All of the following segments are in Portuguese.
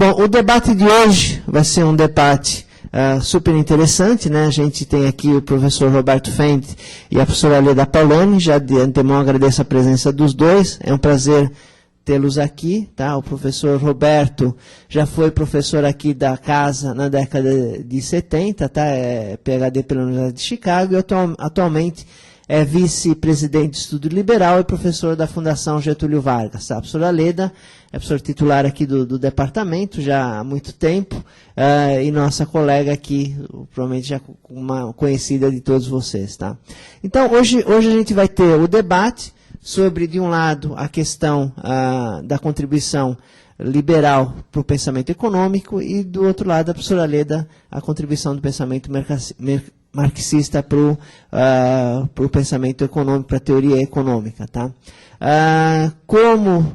Bom, o debate de hoje vai ser um debate super interessante, né? A gente tem aqui o professor Roberto Fendt e a professora Leda Paoloni. Já de antemão agradeço a presença dos dois. É um prazer tê-los aqui, tá? O professor Roberto já foi professor aqui da casa na década de 70, tá? É PhD pela Universidade de Chicago e atualmente é vice-presidente de Estudo Liberal e professor da Fundação Getúlio Vargas. Tá? A professora Leda é professora titular aqui do departamento já há muito tempo e nossa colega aqui, provavelmente já uma conhecida de todos vocês. Tá? Então, hoje a gente vai ter o debate sobre, de um lado, a questão da contribuição liberal para o pensamento econômico e, do outro lado, a professora Leda, a contribuição do pensamento marxista para o pensamento econômico, para a teoria econômica. Tá? Como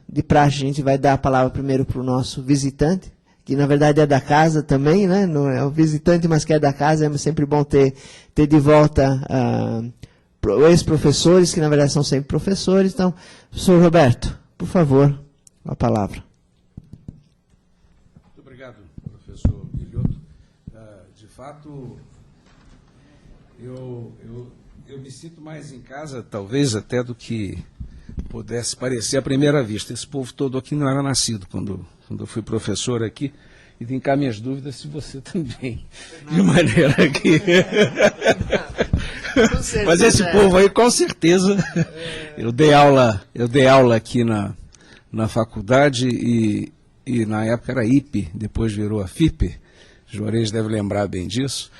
de praxe, a gente vai dar a palavra primeiro para o nosso visitante, que na verdade é da casa também, né? Não é o visitante, mas que é da casa, é sempre bom ter de volta ex-professores, que na verdade são sempre professores. Então, professor Roberto, por favor, a palavra. Muito obrigado, professor Guilhoto. De fato, eu me sinto mais em casa, talvez até do que pudesse parecer à primeira vista. Esse povo todo aqui não era nascido quando eu fui professor aqui, e tem cá minhas dúvidas se você também, de maneira que... Mas esse povo aí, com certeza, eu dei aula aqui na faculdade e na época era IPE, depois virou a FIPE, Juarez deve lembrar bem disso,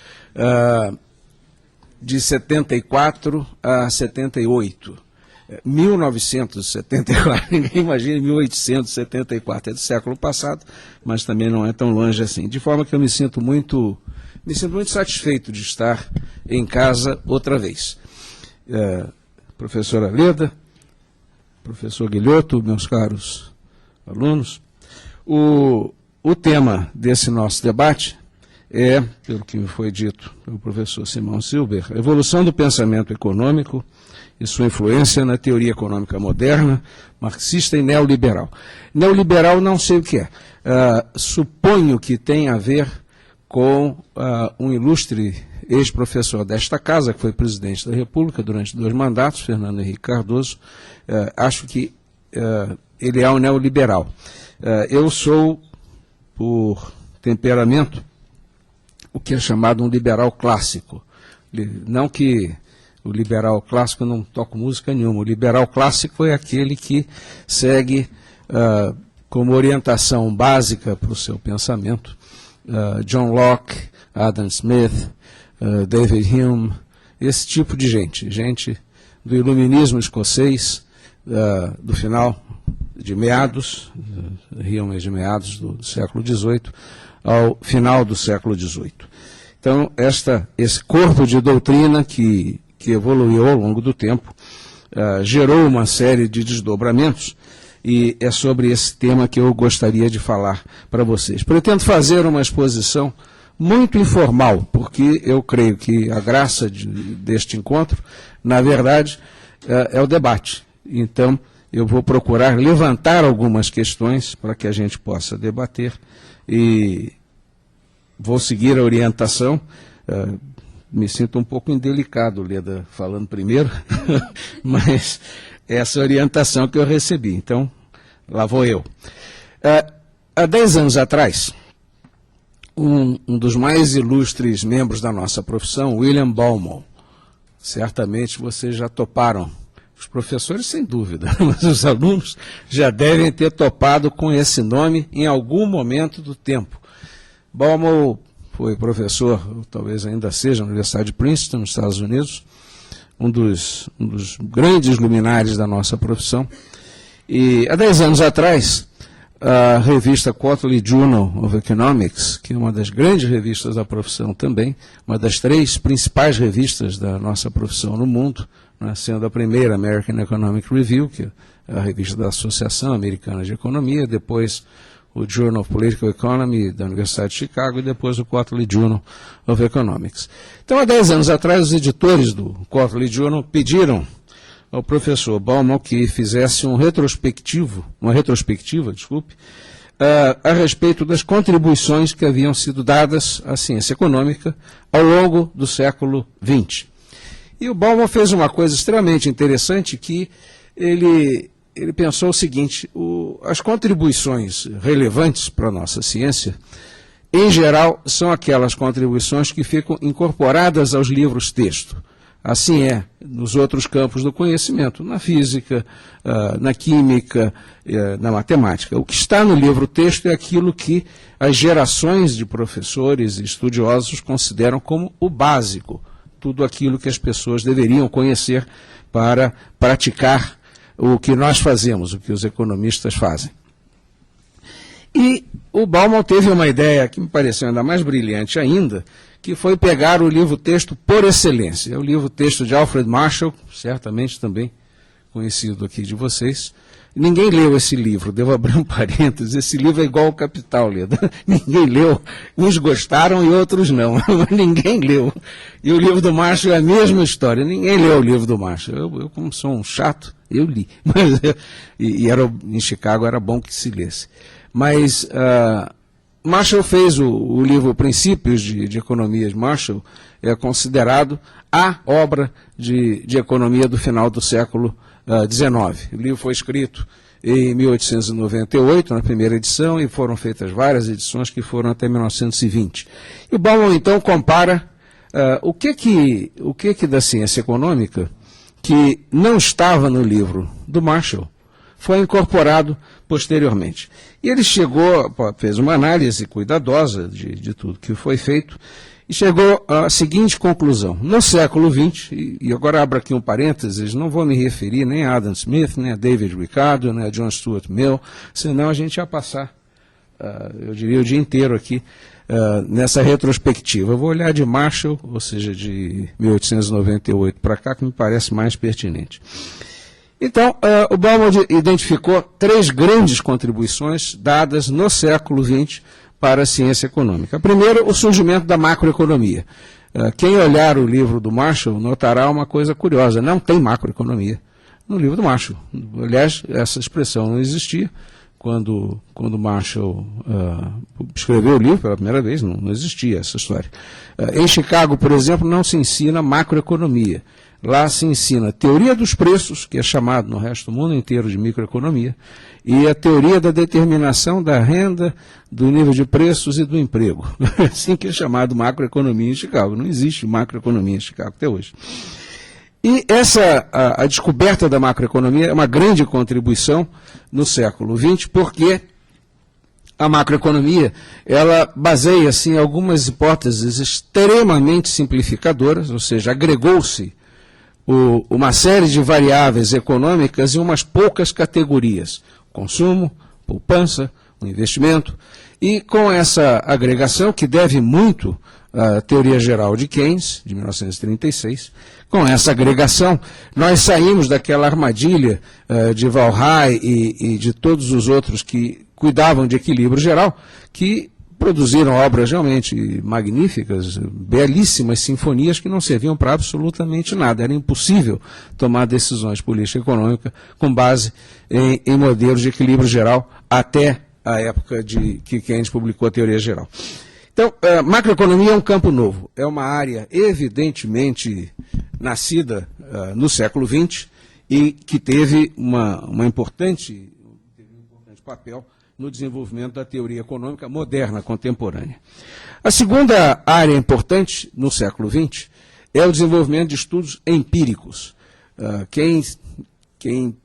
de 74 a 78. 1974, ninguém imagina 1874, é do século passado, mas também não é tão longe assim. De forma que eu me sinto muito satisfeito de estar em casa outra vez. Professora Leda, professor Guilhoto, meus caros alunos, o tema desse nosso debate é, pelo que me foi dito pelo professor Simão Silber, a evolução do pensamento econômico e sua influência na teoria econômica moderna, marxista e neoliberal. Neoliberal não sei o que é. Suponho que tem a ver com um ilustre ex-professor desta casa, que foi presidente da República durante 2 mandatos, Fernando Henrique Cardoso. Acho que ele é um neoliberal. Eu sou, por temperamento, o que é chamado um liberal clássico. Não que o liberal clássico, eu não toco música nenhuma. O liberal clássico é aquele que segue como orientação básica para o seu pensamento John Locke, Adam Smith, David Hume, esse tipo de gente do iluminismo escocês, do final de meados, Hume é de meados do século XVIII, ao final do século XVIII. Então, esse corpo de doutrina que evoluiu ao longo do tempo, gerou uma série de desdobramentos, e é sobre esse tema que eu gostaria de falar para vocês. Pretendo fazer uma exposição muito informal, porque eu creio que a graça deste encontro, na verdade, é o debate. Então, eu vou procurar levantar algumas questões para que a gente possa debater, e vou seguir a orientação. Me sinto um pouco indelicado, Leda, falando primeiro, mas essa é a orientação que eu recebi. Então, lá vou eu. Há 10 anos atrás, um dos mais ilustres membros da nossa profissão, William Baumol, certamente vocês já toparam, os professores sem dúvida, mas os alunos já devem ter topado com esse nome em algum momento do tempo. Baumol foi professor, talvez ainda seja, na Universidade de Princeton, nos Estados Unidos, um dos grandes luminares da nossa profissão. E há 10 anos atrás, a revista Quarterly Journal of Economics, que é uma das grandes revistas da profissão também, uma das 3 principais revistas da nossa profissão no mundo, né, sendo a primeira American Economic Review, que é a revista da Associação Americana de Economia, depois o Journal of Political Economy da Universidade de Chicago e depois o Quarterly Journal of Economics. Então, há 10 anos atrás, os editores do Quarterly Journal pediram ao professor Baumol que fizesse uma retrospectiva, a respeito das contribuições que haviam sido dadas à ciência econômica ao longo do século XX. E o Bauman fez uma coisa extremamente interessante, que ele pensou o seguinte: as contribuições relevantes para a nossa ciência, em geral, são aquelas contribuições que ficam incorporadas aos livros-texto. Assim é nos outros campos do conhecimento, na física, na química, na matemática. O que está no livro-texto é aquilo que as gerações de professores e estudiosos consideram como o básico, tudo aquilo que as pessoas deveriam conhecer para praticar o que nós fazemos, o que os economistas fazem. E o Bauman teve uma ideia que me pareceu ainda mais brilhante ainda, que foi pegar o livro-texto por excelência. É o livro-texto de Alfred Marshall, certamente também conhecido aqui de vocês. Ninguém leu esse livro, devo abrir um parênteses, esse livro é igual ao Capital, Leda. Ninguém leu, uns gostaram e outros não, mas ninguém leu. E o livro do Marshall é a mesma história, ninguém leu o livro do Marshall. Eu como sou um chato, eu li. Mas, em Chicago era bom que se lesse. Mas Marshall fez o livro Princípios de Economia de Marshall, é considerado a obra de economia do final do século XIX. O livro foi escrito em 1898, na primeira edição, e foram feitas várias edições que foram até 1920. E o Bauman, então, compara o que da ciência econômica que não estava no livro do Marshall foi incorporado posteriormente. E ele fez uma análise cuidadosa de tudo que foi feito, e chegou à seguinte conclusão: no século XX, e agora abro aqui um parênteses, não vou me referir nem a Adam Smith, nem a David Ricardo, nem a John Stuart Mill, senão a gente ia passar, eu diria, o dia inteiro aqui nessa retrospectiva. Eu vou olhar de Marshall, ou seja, de 1898 para cá, que me parece mais pertinente. Então, o Bauman identificou 3 grandes contribuições dadas no século XX para a ciência econômica. A primeira, o surgimento da macroeconomia. Quem olhar o livro do Marshall notará uma coisa curiosa: não tem macroeconomia no livro do Marshall. Aliás, essa expressão não existia quando Marshall escreveu o livro pela primeira vez, não existia essa história. Em Chicago, por exemplo, não se ensina macroeconomia. Lá se ensina a teoria dos preços, que é chamado no resto do mundo inteiro de microeconomia, e a teoria da determinação da renda, do nível de preços e do emprego. Assim que é chamado macroeconomia em Chicago. Não existe macroeconomia em Chicago até hoje. E a descoberta da macroeconomia é uma grande contribuição no século XX, porque a macroeconomia, ela baseia assim, algumas hipóteses extremamente simplificadoras, ou seja, agregou-se uma série de variáveis econômicas em umas poucas categorias: consumo, poupança, o investimento. E com essa agregação, que deve muito à teoria geral de Keynes, de 1936, com essa agregação, nós saímos daquela armadilha de Valray e de todos os outros que cuidavam de equilíbrio geral, que produziram obras realmente magníficas, belíssimas sinfonias que não serviam para absolutamente nada. Era impossível tomar decisões política e econômica com base em modelos de equilíbrio geral até a época que Keynes publicou a teoria geral. Então, macroeconomia é um campo novo, é uma área evidentemente nascida no século XX e que teve um importante papel no desenvolvimento da teoria econômica moderna, contemporânea. A segunda área importante no século XX é o desenvolvimento de estudos empíricos. Quem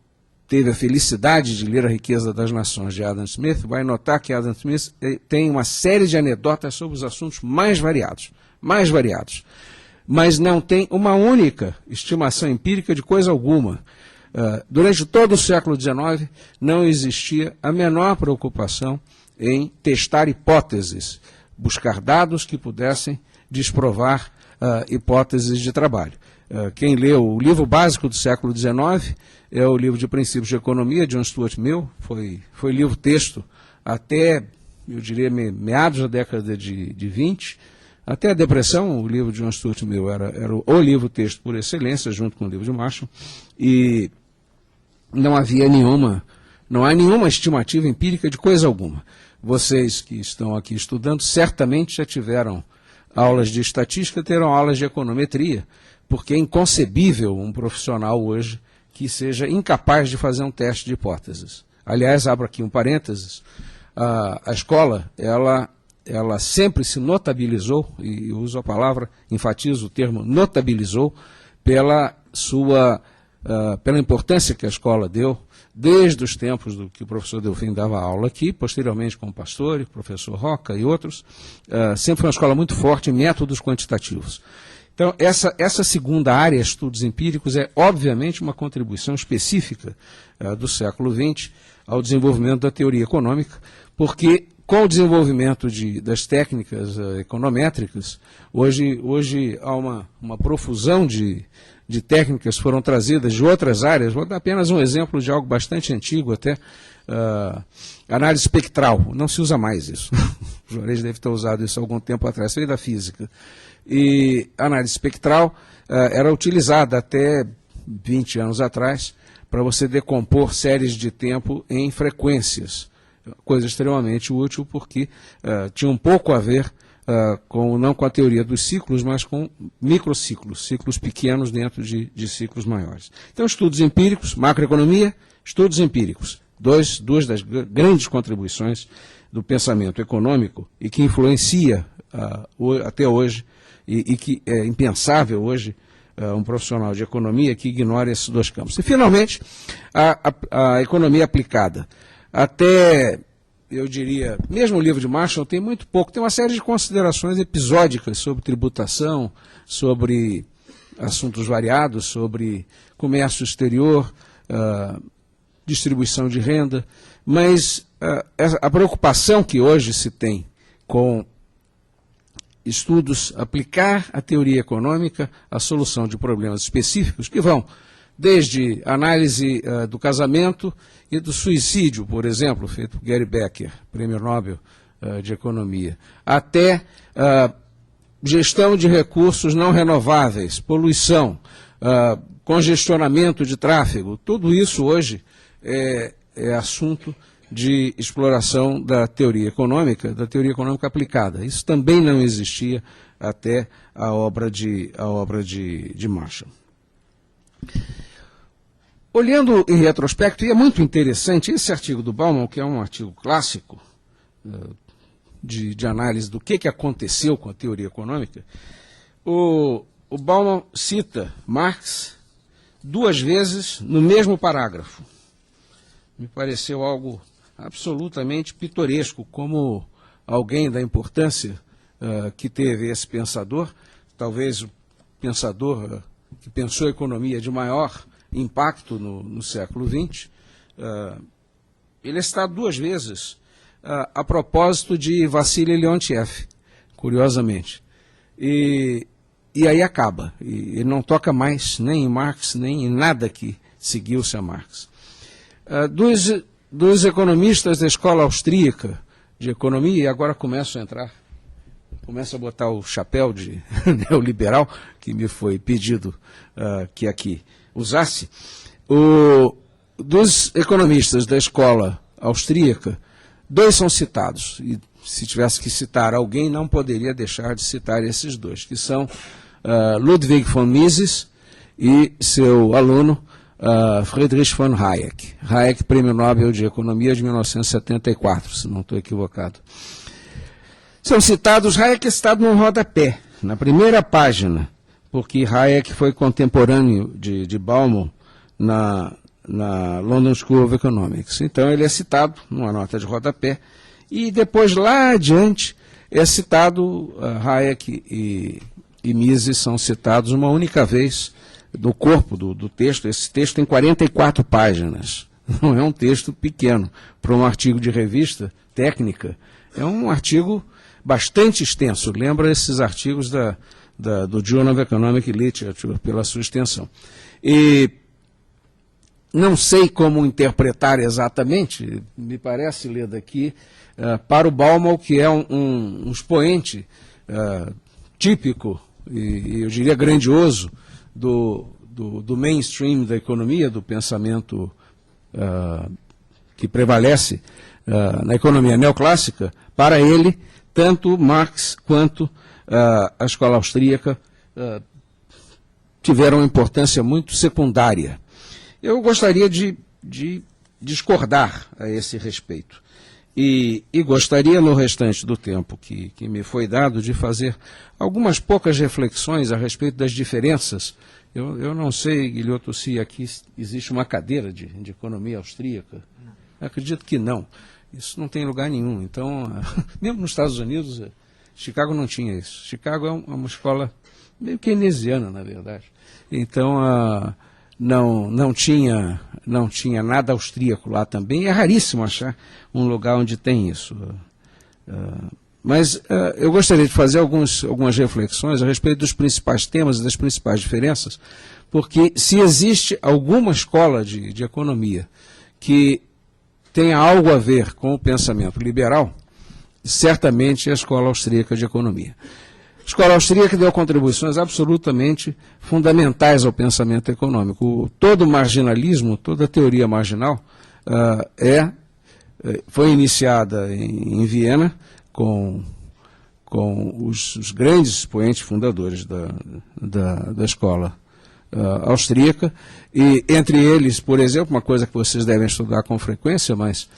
teve a felicidade de ler A Riqueza das Nações, de Adam Smith, vai notar que Adam Smith tem uma série de anedotas sobre os assuntos mais variados, mas não tem uma única estimação empírica de coisa alguma. Durante todo o século XIX, não existia a menor preocupação em testar hipóteses, buscar dados que pudessem desprovar hipóteses de trabalho. Quem leu o livro básico do século XIX é o livro de Princípios de Economia, de John Stuart Mill, foi livro-texto até, eu diria, meados da década de 20, até a Depressão. O livro de John Stuart Mill era o livro-texto por excelência, junto com o livro de Marshall, e não havia nenhuma Não há nenhuma estimativa empírica de coisa alguma. Vocês que estão aqui estudando certamente já tiveram aulas de estatística, terão aulas de econometria, porque é inconcebível um profissional hoje que seja incapaz de fazer um teste de hipóteses. Aliás, abro aqui um parênteses, a escola, ela sempre se notabilizou, e uso a palavra, enfatizo o termo notabilizou, pela importância que a escola deu, desde os tempos do que o professor Delfim dava aula aqui, posteriormente com o Pastore, o professor Roca e outros, sempre foi uma escola muito forte em métodos quantitativos. Então, essa segunda área, estudos empíricos, é obviamente uma contribuição específica do século XX ao desenvolvimento da teoria econômica, porque com o desenvolvimento das técnicas econométricas, hoje há uma profusão de técnicas que foram trazidas de outras áreas. Vou dar apenas um exemplo de algo bastante antigo até, análise espectral. Não se usa mais isso. O Juarez deve ter usado isso há algum tempo atrás, veio da física. E análise espectral era utilizada até 20 anos atrás para você decompor séries de tempo em frequências. Coisa extremamente útil porque tinha um pouco a ver não com a teoria dos ciclos, mas com microciclos, ciclos pequenos dentro de ciclos maiores. Então, estudos empíricos, macroeconomia, estudos empíricos, duas das grandes contribuições do pensamento econômico e que influencia até hoje e que é impensável hoje um profissional de economia que ignore esses dois campos. E, finalmente, a economia aplicada. Até, eu diria, mesmo o livro de Marshall tem muito pouco, tem uma série de considerações episódicas sobre tributação, sobre assuntos variados, sobre comércio exterior, distribuição de renda, mas a preocupação que hoje se tem com estudos, aplicar a teoria econômica à solução de problemas específicos que vão desde análise do casamento e do suicídio, por exemplo, feito por Gary Becker, prêmio Nobel de Economia, até gestão de recursos não renováveis, poluição, congestionamento de tráfego, tudo isso hoje é assunto de exploração da teoria econômica aplicada. Isso também não existia até a obra de Marshall. Olhando em retrospecto, e é muito interessante, esse artigo do Bauman, que é um artigo clássico de análise do que aconteceu com a teoria econômica, o Bauman cita Marx 2 vezes no mesmo parágrafo. Me pareceu algo absolutamente pitoresco, como alguém da importância que teve esse pensador, talvez o pensador que pensou a economia de maior impacto no século XX, ele é citado 2 vezes a propósito de Vassili Leontiev, curiosamente. E aí acaba. E ele não toca mais nem em Marx, nem em nada que seguiu-se a Marx. Dos economistas da escola austríaca de economia, e agora começo a botar o chapéu de neoliberal, que me foi pedido que aqui usasse, dos economistas da escola austríaca, 2 são citados, e se tivesse que citar alguém, não poderia deixar de citar esses 2, que são Ludwig von Mises e seu aluno Friedrich von Hayek. Hayek, prêmio Nobel de Economia de 1974, se não estou equivocado. São citados, Hayek é citado no rodapé, na primeira página, porque Hayek foi contemporâneo de Bauman na London School of Economics. Então ele é citado numa nota de rodapé, e depois lá adiante é citado, Hayek e Mises são citados uma única vez do corpo do texto. Esse texto tem 44 páginas, não é um texto pequeno, para um artigo de revista técnica, é um artigo bastante extenso, lembra esses artigos do Journal of Economic Literature, pela sua extensão. E não sei como interpretar exatamente, me parece ler daqui, para o Bauman, que é um expoente típico, e eu diria grandioso, do mainstream da economia, do pensamento que prevalece na economia neoclássica, para ele, tanto Marx quanto a escola austríaca tiveram uma importância muito secundária. Eu gostaria de discordar a esse respeito. E gostaria, no restante do tempo que me foi dado, de fazer algumas poucas reflexões a respeito das diferenças. Eu não sei, Guilhoto, se aqui existe uma cadeira de economia austríaca. Acredito que não. Isso não tem lugar nenhum. Então, mesmo nos Estados Unidos, Chicago não tinha isso. Chicago é uma escola meio keynesiana, na verdade. Então, não tinha nada austríaco lá também. É raríssimo achar um lugar onde tem isso. Mas eu gostaria de fazer algumas reflexões a respeito dos principais temas e das principais diferenças, porque se existe alguma escola de economia que tenha algo a ver com o pensamento liberal, certamente é a escola austríaca de economia. A escola austríaca deu contribuições absolutamente fundamentais ao pensamento econômico. Todo marginalismo, toda teoria marginal foi iniciada em Viena com os grandes expoentes fundadores da escola austríaca, e entre eles, por exemplo, uma coisa que vocês devem estudar com frequência, mas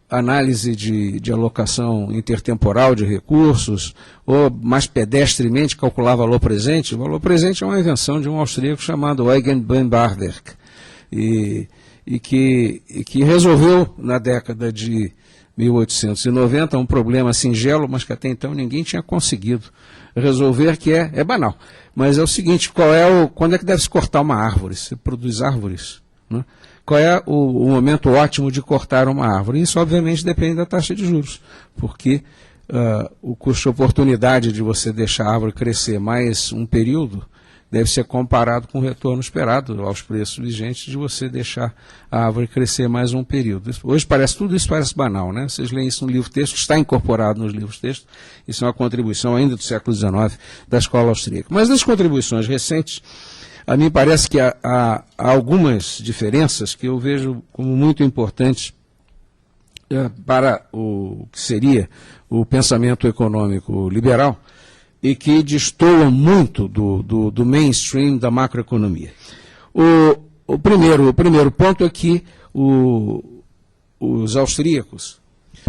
análise de alocação intertemporal de recursos, ou mais pedestremente calcular valor presente. O valor presente é uma invenção de um austríaco chamado Eugen Bamberger, e que resolveu, na década de 1890, um problema singelo, mas que até então ninguém tinha conseguido resolver, que é banal. Mas é o seguinte, quando é que deve se cortar uma árvore? Se produz árvores, né? Qual é o momento ótimo de cortar uma árvore? Isso, obviamente, depende da taxa de juros, porque o custo de oportunidade de você deixar a árvore crescer mais um período deve ser comparado com o retorno esperado aos preços vigentes de você deixar a árvore crescer mais um período. Hoje tudo isso parece banal, né? Vocês leem isso no livro-texto, que está incorporado nos livros-textos, isso é uma contribuição ainda do século XIX da escola austríaca. Mas das contribuições recentes, a mim parece que há algumas diferenças que eu vejo como muito importantes para o que seria o pensamento econômico liberal, e que destoam muito do mainstream da macroeconomia. O primeiro ponto é que os austríacos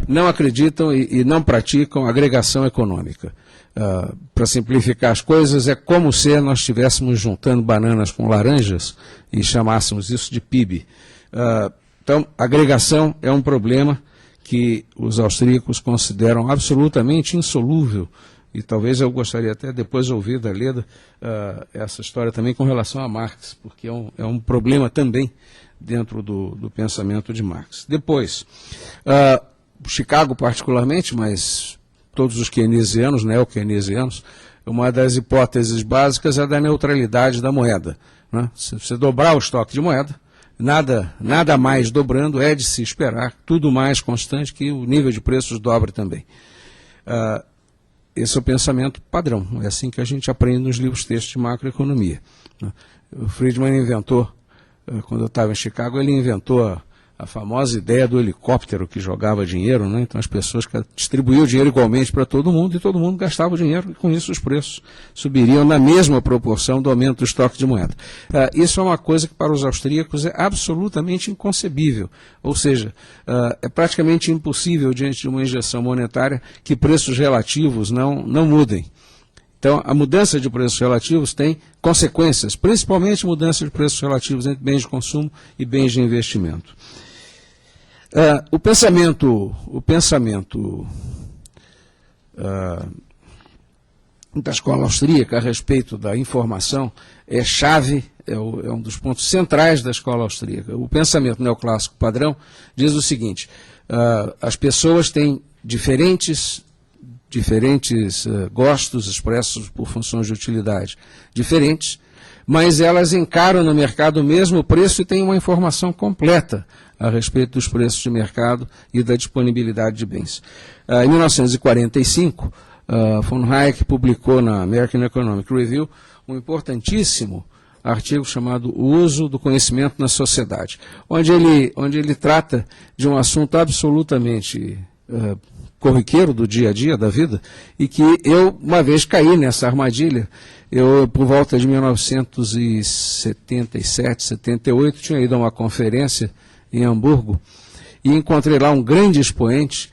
não acreditam e não praticam agregação econômica. Para simplificar as coisas, é como se nós estivéssemos juntando bananas com laranjas e chamássemos isso de PIB. Então, agregação é um problema que os austríacos consideram absolutamente insolúvel. E talvez eu gostaria até depois de ouvir da Leda essa história também com relação a Marx, porque é um problema também dentro do pensamento de Marx. Depois, Chicago particularmente, mas todos os keynesianos, neo-keynesianos, uma das hipóteses básicas é a da neutralidade da moeda, né? Se você dobrar o estoque de moeda, nada mais dobrando, é de se esperar, tudo mais constante, que o nível de preços dobre também. Esse é o pensamento padrão, é assim que a gente aprende nos livros-textos de macroeconomia. O Friedman inventou, quando eu estava em Chicago, ele inventou a famosa ideia do helicóptero que jogava dinheiro, né? Então as pessoas distribuíam o dinheiro igualmente para todo mundo e todo mundo gastava o dinheiro, e com isso os preços subiriam na mesma proporção do aumento do estoque de moeda. Isso é uma coisa que para os austríacos é absolutamente inconcebível, ou seja, é praticamente impossível diante de uma injeção monetária que preços relativos não mudem. Então, a mudança de preços relativos tem consequências, principalmente mudança de preços relativos entre bens de consumo e bens de investimento. O pensamento da escola austríaca a respeito da informação é chave, é um dos pontos centrais da escola austríaca. O pensamento neoclássico padrão diz o seguinte: as pessoas têm diferentes gostos expressos por funções de utilidade diferentes, mas elas encaram no mercado o mesmo preço e têm uma informação completa a respeito dos preços de mercado e da disponibilidade de bens. Em 1945, von Hayek publicou na American Economic Review um importantíssimo artigo chamado O Uso do Conhecimento na Sociedade, onde ele trata de um assunto absolutamente corriqueiro do dia a dia, da vida, e que eu, uma vez, caí nessa armadilha. Eu, por volta de 1977, 78, tinha ido a uma conferência em Hamburgo e encontrei lá um grande expoente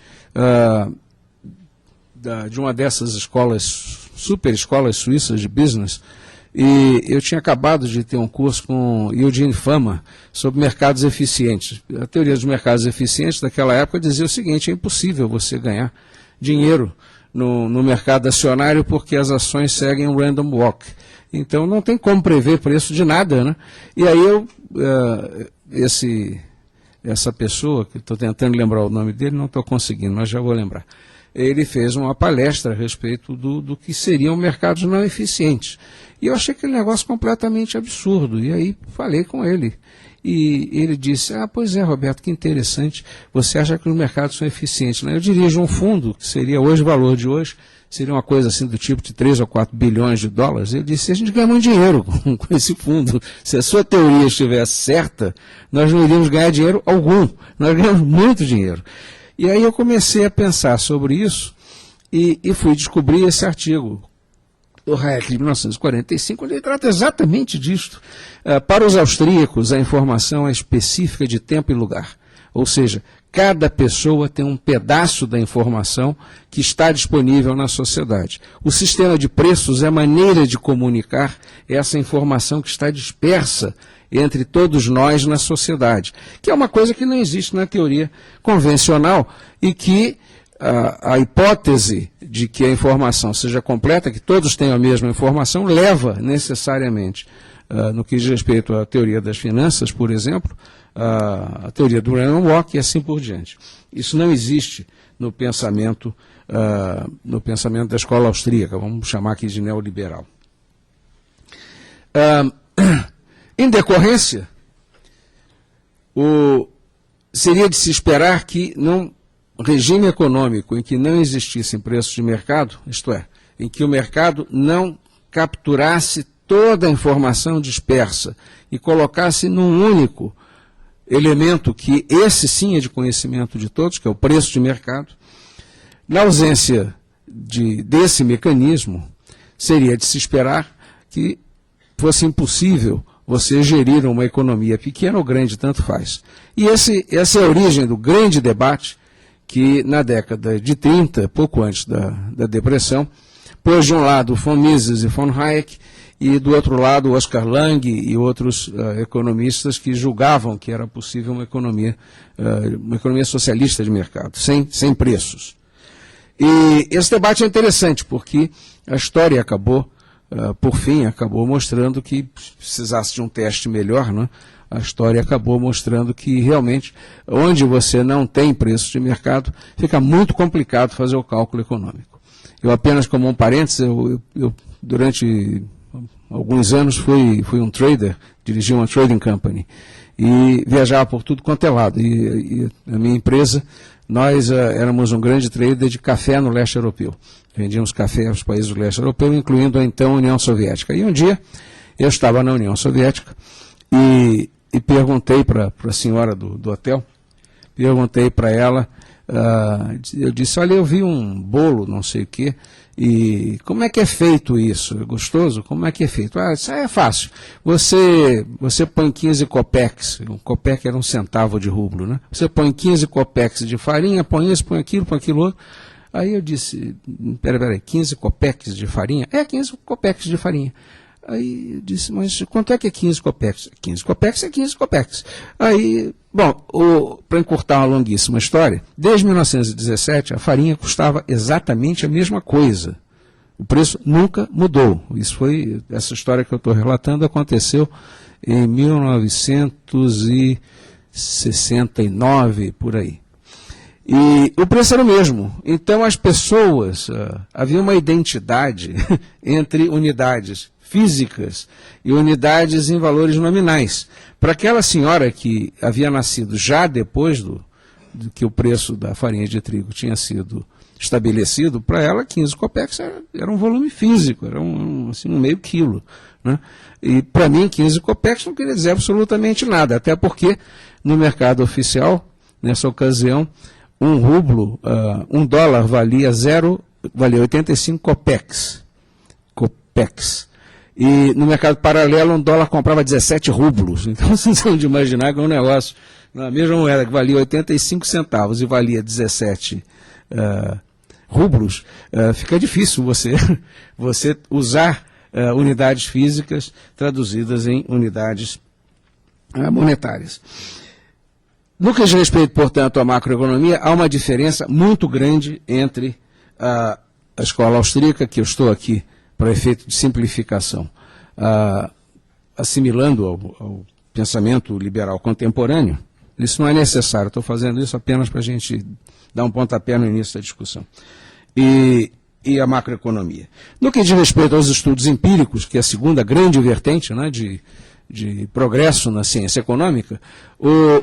de uma dessas escolas, super escolas suíças de business, e eu tinha acabado de ter um curso com Eugene Fama sobre mercados eficientes. A teoria dos mercados eficientes daquela época dizia o seguinte: é impossível você ganhar dinheiro no mercado acionário porque as ações seguem um random walk. Então não tem como prever preço de nada, né? E aí essa pessoa, que estou tentando lembrar o nome dele, não estou conseguindo, mas já vou lembrar. Ele fez uma palestra a respeito do que seriam mercados não eficientes. E eu achei aquele negócio completamente absurdo. E aí falei com ele. E ele disse: pois é, Roberto, que interessante. Você acha que os mercados são eficientes, né? Eu dirijo um fundo, que seria hoje, o valor de hoje, seria uma coisa assim do tipo de 3 ou 4 bilhões de dólares. Ele disse: a gente ganha muito dinheiro com esse fundo. Se a sua teoria estivesse certa, nós não iríamos ganhar dinheiro algum. Nós ganhamos muito dinheiro. E aí eu comecei a pensar sobre isso e fui descobrir esse artigo do Hayek de 1945, onde ele trata exatamente disto. Para os austríacos, a informação é específica de tempo e lugar. Ou seja, cada pessoa tem um pedaço da informação que está disponível na sociedade. O sistema de preços é a maneira de comunicar essa informação que está dispersa entre todos nós na sociedade, que é uma coisa que não existe na teoria convencional e que a hipótese de que a informação seja completa, que todos tenham a mesma informação, leva necessariamente, no que diz respeito à teoria das finanças, por exemplo, a teoria do random walk e assim por diante. Isso não existe no pensamento da escola austríaca, vamos chamar aqui de neoliberal. Em decorrência, seria de se esperar que num regime econômico em que não existissem preços de mercado, isto é, em que o mercado não capturasse toda a informação dispersa e colocasse num único elemento que esse sim é de conhecimento de todos, que é o preço de mercado, na ausência desse mecanismo, seria de se esperar que fosse impossível você gerir uma economia pequena ou grande, tanto faz. E essa é a origem do grande debate que, na década de 30, pouco antes da Depressão, pôs de um lado von Mises e von Hayek, e do outro lado Oscar Lange e outros economistas que julgavam que era possível uma economia socialista de mercado, sem preços. E esse debate é interessante, porque a história acabou, por fim, acabou mostrando que precisasse de um teste melhor, né? A história acabou mostrando que realmente, onde você não tem preço de mercado, fica muito complicado fazer o cálculo econômico. Eu apenas, como um parênteses, eu durante alguns anos fui um trader, dirigi uma trading company, e viajava por tudo quanto é lado. E a minha empresa, nós éramos um grande trader de café no leste europeu. Vendíamos café aos países do leste europeu, incluindo a então União Soviética. E um dia, eu estava na União Soviética e perguntei para a senhora do hotel, perguntei para ela, eu disse: olha, eu vi um bolo, não sei o quê, e como é que é feito isso? É gostoso? Como é que é feito? Isso é fácil. Você põe 15 copeques, um copeque era 1 centavo de rublo, né? Você põe 15 copeques de farinha, põe isso, põe aquilo outro. Aí eu disse: peraí, 15 copeques de farinha? 15 copeques de farinha. Aí eu disse: mas quanto é que é 15 copeques? 15 copeques é 15 copeques. Aí, bom, para encurtar uma longuíssima história, desde 1917 a farinha custava exatamente a mesma coisa. O preço nunca mudou. Essa história que eu estou relatando aconteceu em 1969, por aí. E o preço era o mesmo. Então as pessoas, havia uma identidade entre unidades físicas e unidades em valores nominais. Para aquela senhora que havia nascido já depois do que o preço da farinha de trigo tinha sido estabelecido, para ela 15 copecs era um volume físico, era assim, um meio quilo, né? E para mim 15 copecs não queria dizer absolutamente nada, até porque no mercado oficial, nessa ocasião, $1 valia 85 copecs. E no mercado paralelo, $1 comprava 17 rublos. Então, vocês vão de imaginar que é um negócio, na mesma moeda que valia 85 centavos e valia 17 rublos, fica difícil você usar unidades físicas traduzidas em unidades monetárias. No que diz respeito, portanto, à macroeconomia, há uma diferença muito grande entre a escola austríaca, que eu estou aqui para efeito de simplificação, assimilando ao pensamento liberal contemporâneo. Isso não é necessário, estou fazendo isso apenas para a gente dar um pontapé no início da discussão. E a macroeconomia. No que diz respeito aos estudos empíricos, que é a segunda grande vertente, né, de progresso na ciência econômica,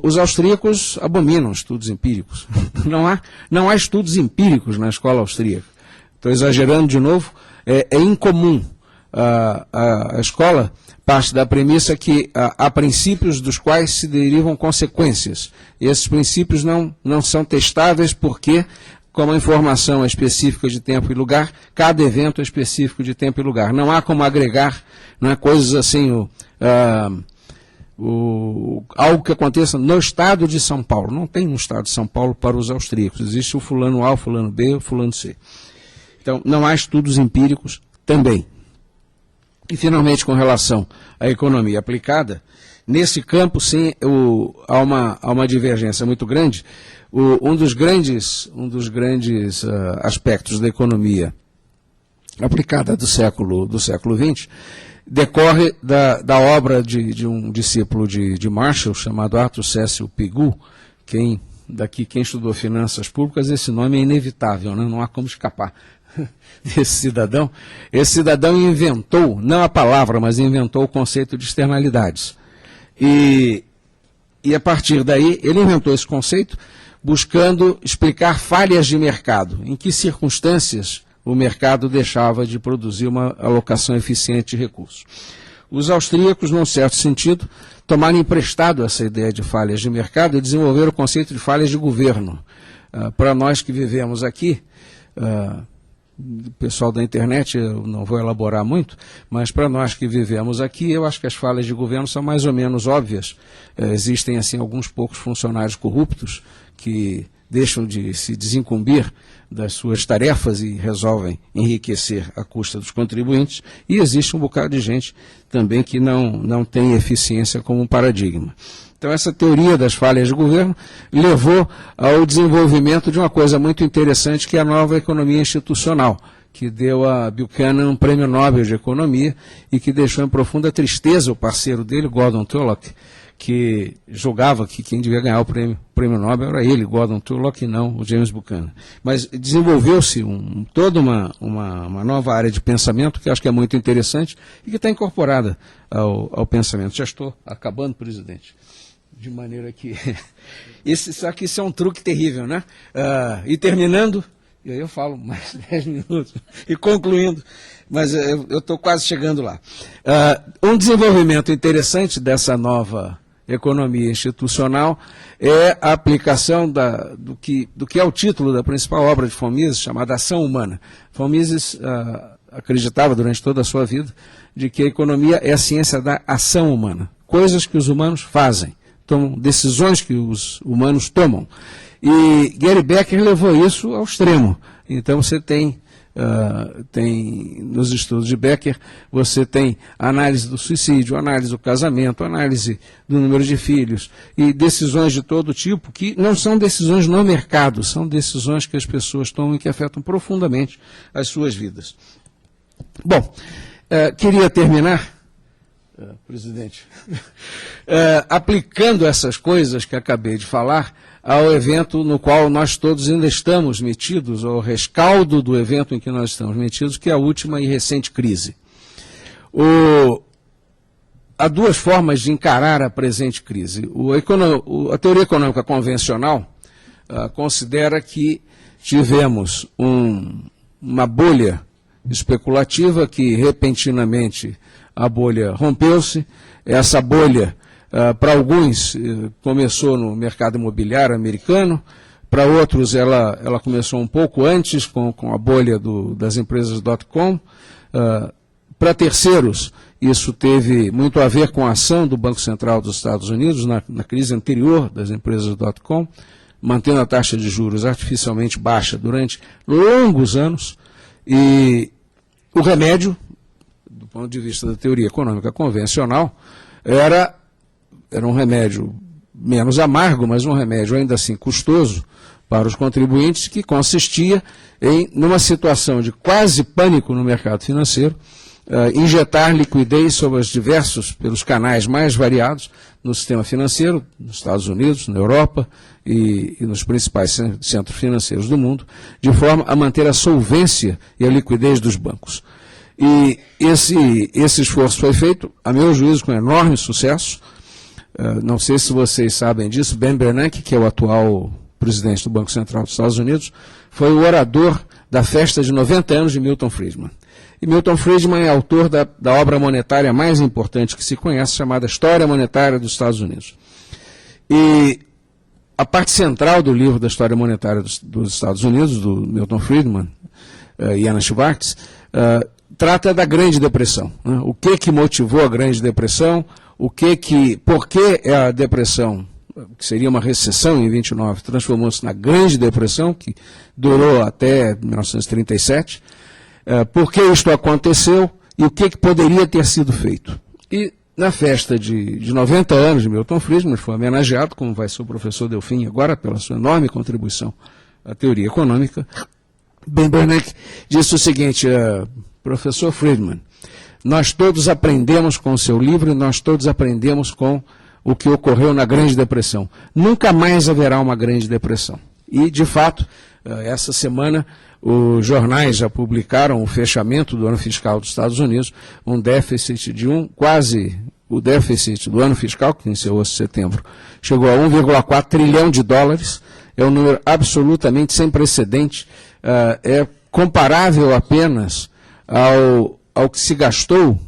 os austríacos abominam estudos empíricos. Não há estudos empíricos na escola austríaca. Estou exagerando de novo. É incomum. A escola parte da premissa que há princípios dos quais se derivam consequências. E esses princípios não são testáveis porque, como a informação é específica de tempo e lugar, cada evento é específico de tempo e lugar. Não há como agregar, não é, coisas assim, algo que aconteça no estado de São Paulo. Não tem um estado de São Paulo para os austríacos. Existe o fulano A, o fulano B, o fulano C. Então, não há estudos empíricos também. E, finalmente, com relação à economia aplicada, nesse campo, sim, há uma divergência muito grande. Um dos grandes aspectos da economia aplicada do século XX decorre da obra de um discípulo de Marshall, chamado Arthur Cecil Pigou. Quem estudou finanças públicas, esse nome é inevitável, né? Não há como escapar desse cidadão. Esse cidadão inventou, não a palavra, mas inventou o conceito de externalidades. E a partir daí, ele inventou esse conceito buscando explicar falhas de mercado, em que circunstâncias o mercado deixava de produzir uma alocação eficiente de recursos. Os austríacos, num certo sentido, tomaram emprestado essa ideia de falhas de mercado e desenvolveram o conceito de falhas de governo. Para nós que vivemos aqui, o pessoal da internet, eu não vou elaborar muito, mas para nós que vivemos aqui, eu acho que as falhas de governo são mais ou menos óbvias. Existem, assim, alguns poucos funcionários corruptos que deixam de se desincumbir das suas tarefas e resolvem enriquecer à custa dos contribuintes, e existe um bocado de gente também que não tem eficiência como um paradigma. Então, essa teoria das falhas de governo levou ao desenvolvimento de uma coisa muito interessante, que é a nova economia institucional, que deu a Buchanan um prêmio Nobel de Economia e que deixou em profunda tristeza o parceiro dele, Gordon Tullock, que julgava que quem devia ganhar o prêmio Nobel era ele, Gordon Tullock, e não o James Buchanan. Mas desenvolveu-se toda uma nova área de pensamento que acho que é muito interessante e que está incorporada ao pensamento. Já estou acabando, presidente. De maneira que... Isso aqui é um truque terrível, né? E terminando, e aí eu falo mais 10 minutos, e concluindo, mas eu estou quase chegando lá. Um desenvolvimento interessante dessa nova economia institucional é a aplicação do que é o título da principal obra de von Mises, chamada Ação Humana. Von Mises acreditava durante toda a sua vida de que a economia é a ciência da ação humana, coisas que os humanos fazem, decisões que os humanos tomam. E Gary Becker levou isso ao extremo. Então você tem nos estudos de Becker, você tem análise do suicídio, análise do casamento, análise do número de filhos e decisões de todo tipo que não são decisões no mercado, são decisões que as pessoas tomam e que afetam profundamente as suas vidas. Bom, queria terminar, presidente, aplicando essas coisas que acabei de falar ao evento no qual nós todos ainda estamos metidos, ao rescaldo do evento em que nós estamos metidos, que é a última e recente crise. Há duas formas de encarar a presente crise. A teoria econômica convencional considera que tivemos uma bolha especulativa que, repentinamente, a bolha rompeu-se. Essa bolha, para alguns, começou no mercado imobiliário americano, para outros ela começou um pouco antes, com a bolha das empresas .com. Para terceiros, isso teve muito a ver com a ação do Banco Central dos Estados Unidos na crise anterior das empresas .com, mantendo a taxa de juros artificialmente baixa durante longos anos. E o remédio, do ponto de vista da teoria econômica convencional, era um remédio menos amargo, mas um remédio ainda assim custoso para os contribuintes, que consistia numa situação de quase pânico no mercado financeiro, injetar liquidez pelos canais mais variados no sistema financeiro, nos Estados Unidos, na Europa e nos principais centros financeiros do mundo, de forma a manter a solvência e a liquidez dos bancos. E esse esforço foi feito, a meu juízo, com enorme sucesso. Não sei se vocês sabem disso, Ben Bernanke, que é o atual presidente do Banco Central dos Estados Unidos, foi o orador da festa de 90 anos de Milton Friedman. E Milton Friedman é autor da obra monetária mais importante que se conhece, chamada História Monetária dos Estados Unidos. E a parte central do livro da História Monetária dos Estados Unidos, do Milton Friedman e Anna Schwartz, trata da Grande Depressão. Né? O que motivou a Grande Depressão, por que a depressão, que seria uma recessão em 29, transformou-se na Grande Depressão, que durou até 1937, por que isto aconteceu e o que poderia ter sido feito. E na festa de 90 anos de Milton Friedman, foi homenageado, como vai ser o professor Delfim agora, pela sua enorme contribuição à teoria econômica. Ben Bernanke disse o seguinte: professor Friedman, nós todos aprendemos com o seu livro e nós todos aprendemos com o que ocorreu na Grande Depressão. Nunca mais haverá uma Grande Depressão. E, de fato, essa semana, os jornais já publicaram o fechamento do ano fiscal dos Estados Unidos, um déficit de o déficit do ano fiscal, que encerrou-se em setembro, chegou a 1,4 trilhão de dólares, é um número absolutamente sem precedente, é comparável apenas ao que se gastou,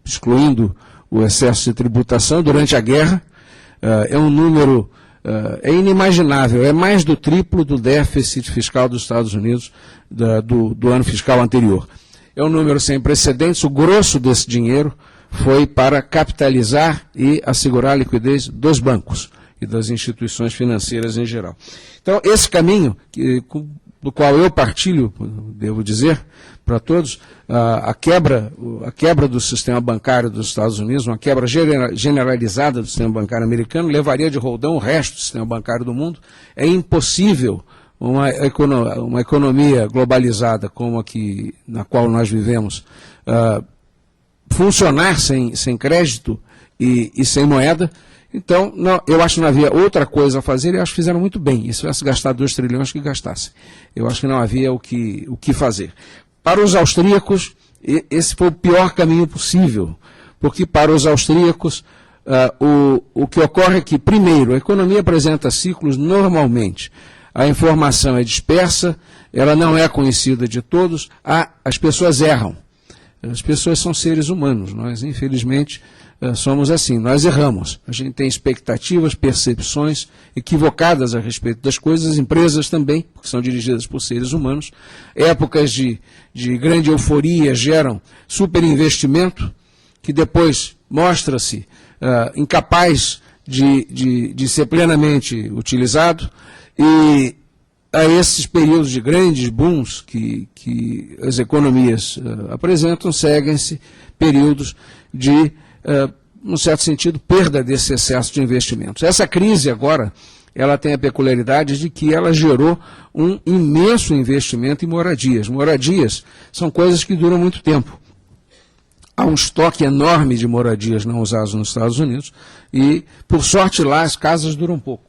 excluindo o excesso de tributação, durante a guerra. É um número inimaginável, é mais do triplo do déficit fiscal dos Estados Unidos do ano fiscal anterior. É um número sem precedentes. O grosso desse dinheiro foi para capitalizar e assegurar a liquidez dos bancos e das instituições financeiras em geral. Então, esse caminho, do qual eu partilho, devo dizer, para todos, a quebra do sistema bancário dos Estados Unidos, uma quebra generalizada do sistema bancário americano, levaria de roldão o resto do sistema bancário do mundo. É impossível uma economia globalizada como a na qual nós vivemos funcionar sem crédito e sem moeda. Então, eu acho que não havia outra coisa a fazer, e acho que fizeram muito bem. E se tivesse gastado 2 trilhões, que gastassem. Eu acho que não havia o que fazer. Para os austríacos, esse foi o pior caminho possível, porque para os austríacos, o que ocorre é que, primeiro, a economia apresenta ciclos normalmente. A informação é dispersa, ela não é conhecida de todos, as pessoas erram. As pessoas são seres humanos, nós, infelizmente, somos assim, nós erramos. A gente tem expectativas, percepções equivocadas a respeito das coisas, as empresas também, porque são dirigidas por seres humanos. Épocas de grande euforia geram superinvestimento, que depois mostra-se incapaz de ser plenamente utilizado, e a esses períodos de grandes booms que as economias apresentam, seguem-se períodos de, num certo sentido, perda desse excesso de investimentos. Essa crise agora, ela tem a peculiaridade de que ela gerou um imenso investimento em moradias. Moradias são coisas que duram muito tempo. Há um estoque enorme de moradias não usadas nos Estados Unidos e, por sorte, lá as casas duram pouco.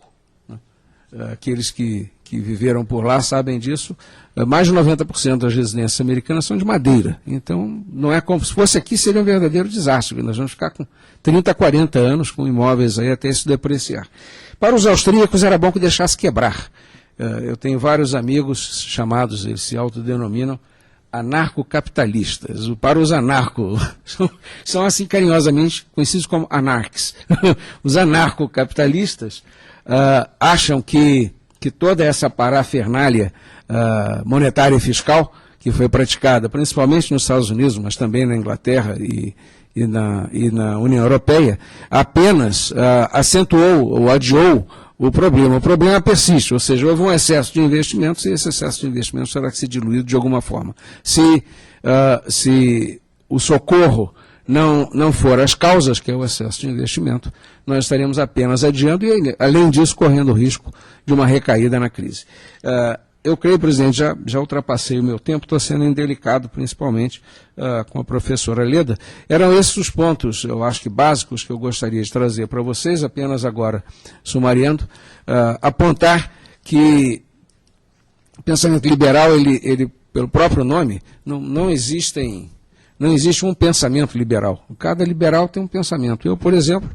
Aqueles que viveram por lá sabem disso. Mais de 90% das residências americanas são de madeira. Então, não é como se fosse aqui, seria um verdadeiro desastre. Nós vamos ficar com 30, 40 anos com imóveis aí até se depreciar. Para os austríacos era bom que deixasse quebrar. eu tenho vários amigos chamados, eles se autodenominam anarcocapitalistas. Para os anarcos, são assim carinhosamente conhecidos como anarques. Os anarcocapitalistas acham que toda essa parafernália monetária e fiscal que foi praticada, principalmente nos Estados Unidos, mas também na Inglaterra e na União Europeia, apenas acentuou ou adiou o problema. O problema persiste, ou seja, houve um excesso de investimentos e esse excesso de investimentos terá que ser diluído de alguma forma. Se o socorro não for as causas, que é o excesso de investimento, nós estaremos apenas adiando e, além disso, correndo o risco de uma recaída na crise. Eu creio, presidente, já ultrapassei o meu tempo, estou sendo indelicado, principalmente com a professora Leda. Eram esses os pontos, eu acho que básicos, que eu gostaria de trazer para vocês, apenas agora sumariando, apontar que o pensamento liberal, ele pelo próprio nome, não existe um pensamento liberal. Cada liberal tem um pensamento. Eu, por exemplo,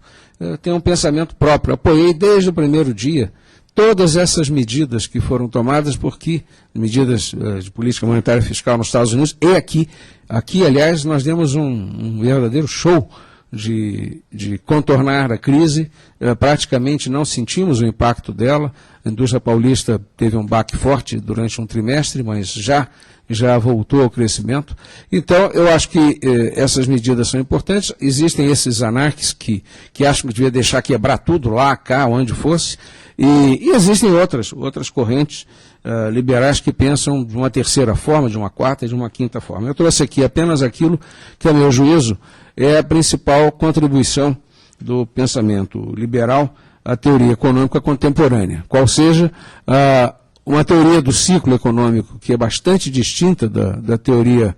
tenho um pensamento próprio. Apoiei desde o primeiro dia todas essas medidas que foram tomadas medidas de política monetária e fiscal nos Estados Unidos e aqui. Aqui, aliás, nós demos um verdadeiro show de contornar a crise, praticamente não sentimos o impacto dela. A indústria paulista teve um baque forte durante um trimestre, mas já voltou ao crescimento. Então, eu acho que essas medidas são importantes. Existem esses anarques que acham que devia deixar quebrar tudo lá, cá, onde fosse, e existem outras correntes liberais que pensam de uma terceira forma, de uma quarta e de uma quinta forma. Eu trouxe aqui apenas aquilo que, a meu juízo, é a principal contribuição do pensamento liberal à teoria econômica contemporânea, qual seja uma teoria do ciclo econômico que é bastante distinta da teoria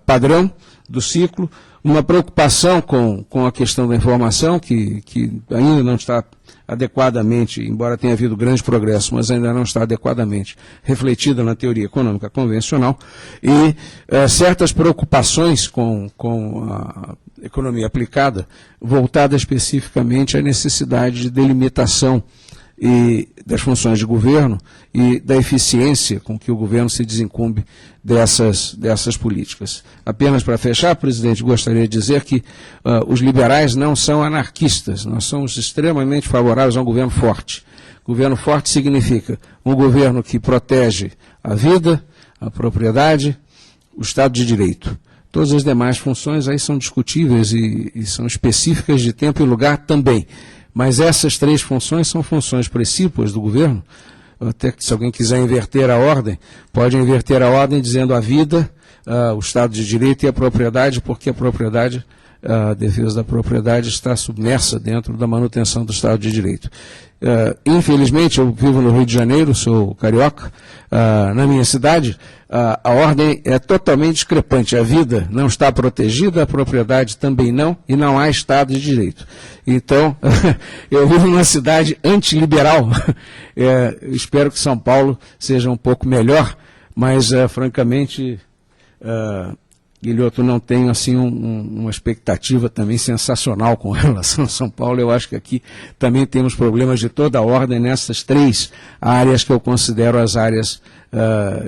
padrão do ciclo, uma preocupação com a questão da informação, que ainda não está adequadamente, embora tenha havido grande progresso, mas ainda não está adequadamente refletida na teoria econômica convencional, e certas preocupações com a economia aplicada, voltada especificamente à necessidade de delimitação e das funções de governo e da eficiência com que o governo se desincumbe dessas políticas. Apenas para fechar, presidente, gostaria de dizer que os liberais não são anarquistas, nós somos extremamente favoráveis a um governo forte. Governo forte significa um governo que protege a vida, a propriedade, o Estado de Direito. Todas as demais funções aí são discutíveis e são específicas de tempo e lugar também. Mas essas três funções são funções precípuas do governo. Até que, se alguém quiser inverter a ordem, pode inverter a ordem dizendo a vida, o Estado de Direito e a propriedade, porque a defesa da propriedade está submersa dentro da manutenção do Estado de Direito. Infelizmente, eu vivo no Rio de Janeiro, sou carioca, na minha cidade, a ordem é totalmente discrepante. A vida não está protegida, a propriedade também não, e não há Estado de Direito. Então, eu vivo numa cidade antiliberal. Espero que São Paulo seja um pouco melhor, mas, francamente, Guilhoto, não tenho assim uma expectativa também sensacional com relação a São Paulo. Eu acho que aqui também temos problemas de toda a ordem nessas três áreas que eu considero as áreas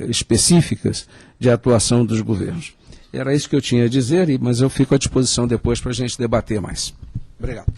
específicas de atuação dos governos. Era isso que eu tinha a dizer, mas eu fico à disposição depois para a gente debater mais. Obrigado.